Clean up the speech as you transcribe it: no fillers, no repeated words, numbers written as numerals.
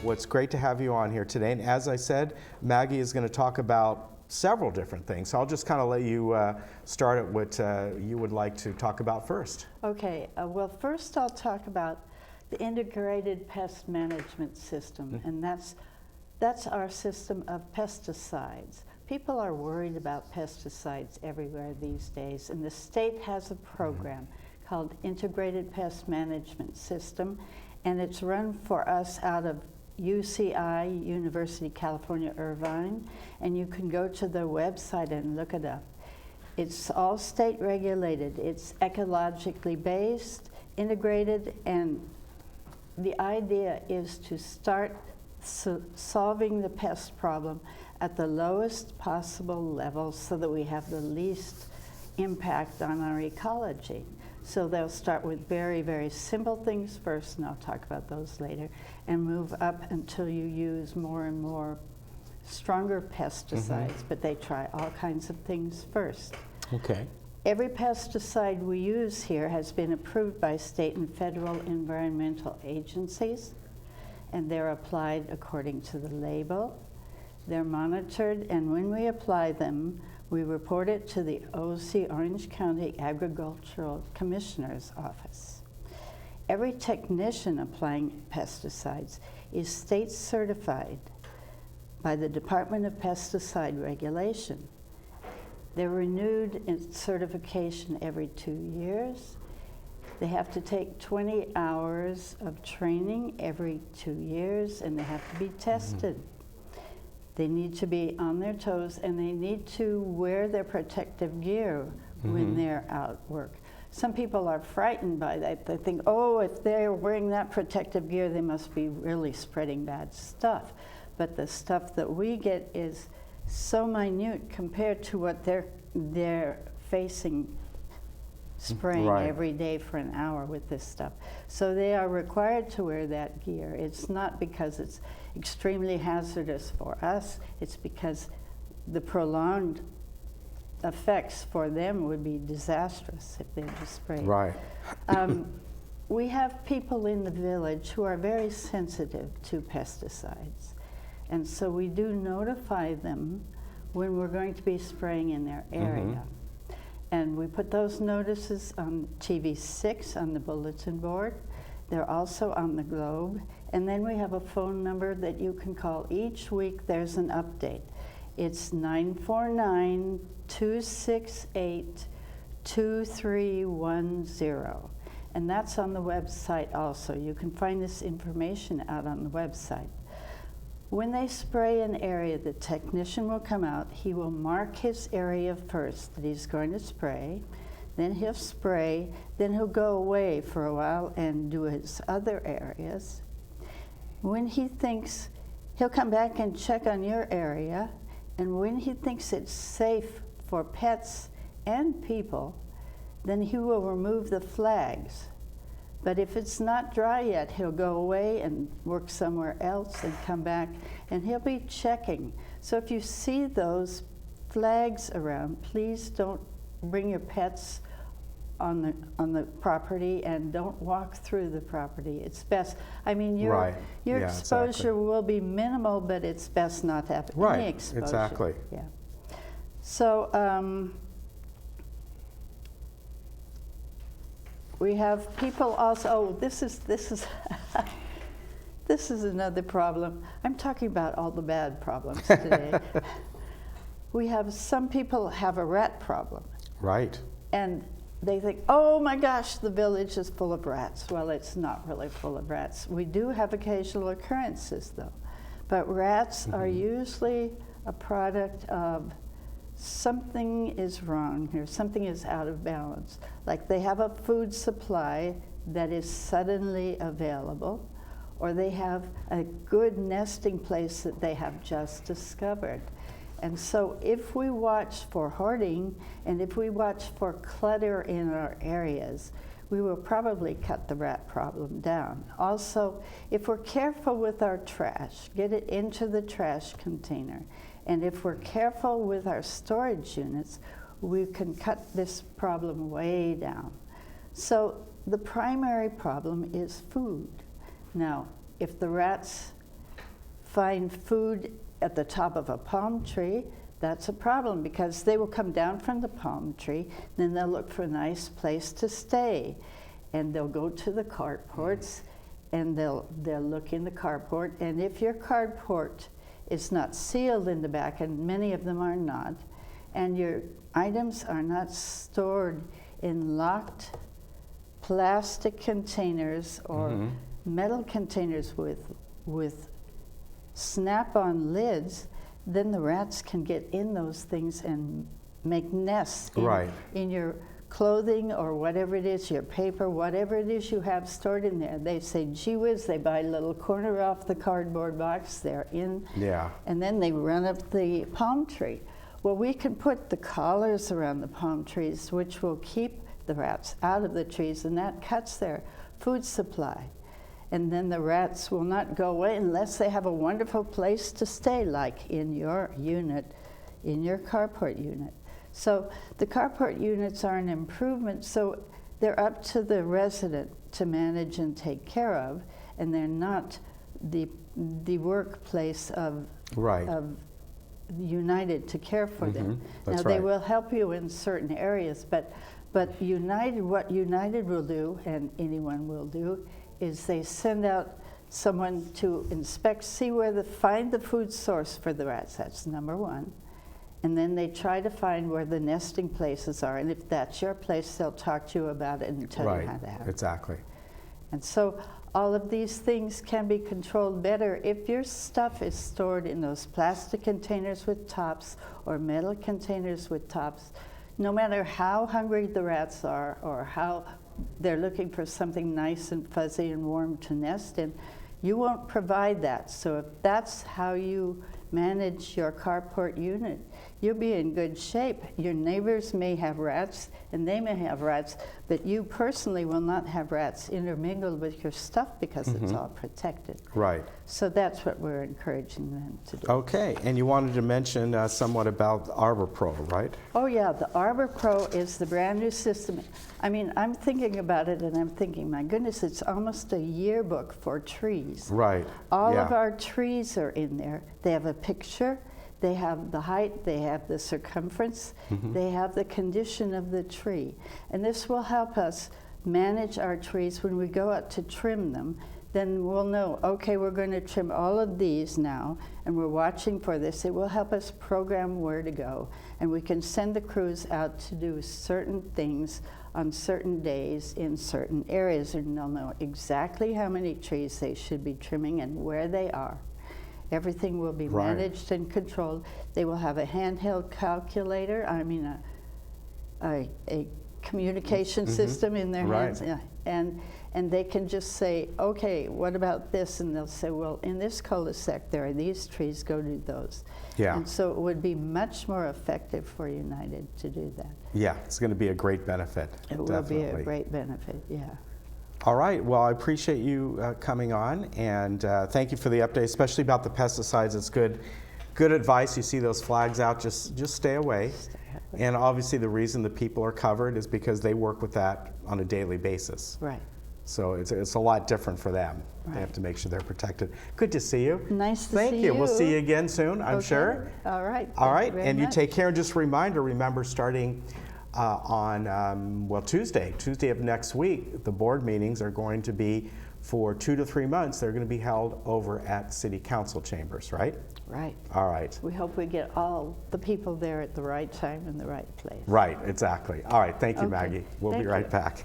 Well, it's great to have you on here today. And as I said, Maggie is going to talk about several different things. So I'll just kind of let you start at what you would like to talk about first. Okay, well, first I'll talk about the integrated pest management system, and that's our system of pesticides. People are worried about pesticides everywhere these days, and the state has a program called Integrated Pest Management System, and it's run for us out of UCI, University of California, Irvine, and you can go to their website and look it up. It's all state regulated. It's ecologically based, integrated, and the idea is to start solving the pest problem at the lowest possible level so that we have the least impact on our ecology. So they'll start with very, very simple things first, and I'll talk about those later, and move up until you use more and more stronger pesticides, but they try all kinds of things first. Okay. Every pesticide we use here has been approved by state and federal environmental agencies, and they're applied according to the label. They're monitored, and when we apply them, we report it to the OC Orange County Agricultural Commissioner's Office. Every technician applying pesticides is state certified by the Department of Pesticide Regulation. They're renewed in certification every 2 years. They have to take 20 hours of training every 2 years, and they have to be tested. They need to be on their toes, and they need to wear their protective gear when they're out work. Some people are frightened by that. They think, oh, if they're wearing that protective gear, they must be really spreading bad stuff. But the stuff that we get is so minute compared to what they're facing spraying every day for an hour with this stuff. So they are required to wear that gear. It's not because it's extremely hazardous for us, it's because the prolonged effects for them would be disastrous if they just sprayed. Right. We have people in the village who are very sensitive to pesticides, and so we do notify them when we're going to be spraying in their area. And we put those notices on TV 6 on the bulletin board. They're also on the Globe. And then we have a phone number that you can call each week. There's an update. It's 949-268-2310. And that's on the website also. You can find this information out on the website. When they spray an area, the technician will come out. He will mark his area first that he's going to spray. Then he'll spray. Then he'll go away for a while and do his other areas. When he thinks, he'll come back and check on your area. And when he thinks it's safe for pets and people, then he will remove the flags. But if it's not dry yet, he'll go away and work somewhere else and come back, and he'll be checking. So if you see those flags around, please don't bring your pets on the property, and don't walk through the property. It's best. I mean, your exposure will be minimal, but it's best not to have any exposure. Exactly. Yeah. So we have people also. Oh, this is this is another problem. I'm talking about all the bad problems today. We have some people have a rat problem. Right. And they think, oh my gosh, the village is full of rats. Well, it's not really full of rats. We do have occasional occurrences, though. But rats are usually a product of something is wrong here, something is out of balance. Like they have a food supply that is suddenly available, or they have a good nesting place that they have just discovered. And so if we watch for hoarding, and if we watch for clutter in our areas, we will probably cut the rat problem down. Also, if we're careful with our trash, get it into the trash container. And if we're careful with our storage units, we can cut this problem way down. So the primary problem is food. Now, if the rats find food at the top of a palm tree, that's a problem because they will come down from the palm tree, then they'll look for a nice place to stay. And they'll go to the carports and they'll look in the carport. And if your carport is not sealed in the back, and many of them are not, and your items are not stored in locked plastic containers or metal containers with snap-on lids, then the rats can get in those things and make nests in your clothing or whatever it is, your paper, whatever it is you have stored in there. They say, gee whiz, they buy a little corner off the cardboard box, they're in, and then they run up the palm tree. Well, we can put the collars around the palm trees, which will keep the rats out of the trees, and that cuts their food supply. And then the rats will not go away unless they have a wonderful place to stay, like in your unit, in your carport unit. So the carport units are an improvement, so they're up to the resident to manage and take care of, and they're not the workplace of United to care for them. Now they will help you in certain areas, but United, what United will do, and anyone will do, is they send out someone to inspect, see where find the food source for the rats. That's number one. And then they try to find where the nesting places are. And if that's your place, they'll talk to you about it and tell you how to have it. Exactly. And so all of these things can be controlled better if your stuff is stored in those plastic containers with tops or metal containers with tops. No matter how hungry the rats are or how they're looking for something nice and fuzzy and warm to nest in, you won't provide that. So if that's how you manage your carport unit, you'll be in good shape. Your neighbors may have rats, and they may have rats, but you personally will not have rats intermingled with your stuff because it's all protected. Right. So that's what we're encouraging them to do. Okay, and you wanted to mention somewhat about Arbor Pro, right? Oh yeah, the Arbor Pro is the brand new system. I mean, I'm thinking about it and I'm thinking, my goodness, it's almost a yearbook for trees. Right. All of our trees are in there. They have a picture, they have the height, they have the circumference, they have the condition of the tree. And this will help us manage our trees when we go out to trim them. Then we'll know, okay, we're going to trim all of these now, and we're watching for this. It will help us program where to go, and we can send the crews out to do certain things on certain days in certain areas, and they'll know exactly how many trees they should be trimming and where they are. Everything will be managed and controlled. They will have a handheld calculator, I mean a communication system in their hands. And they can just say, okay, what about this? And they'll say, well, in this cul-de-sac there are these trees, go do those. Yeah. And so it would be much more effective for United to do that. Yeah, it's going to be a great benefit. It will be a great benefit, yeah. All right, well, I appreciate you coming on, and thank you for the update, especially about the pesticides. It's good advice. You see those flags out, just stay away. And obviously the reason the people are covered is because they work with that on a daily basis. Right. So it's a lot different for them. They have to make sure they're protected. Good to see you. Nice to see Thank you. you. We'll see you again soon, I'm sure. All right. All right, Thank you very and you much. take care. And just a reminder, remember starting on, Tuesday of next week, the board meetings are going to be for 2 to 3 months. They're going to be held over at City Council chambers, right? Right. All right. We hope we get all the people there at the right time in the right place. Right, exactly. All right, thank you, Okay. Maggie. We'll be Thank right you. back.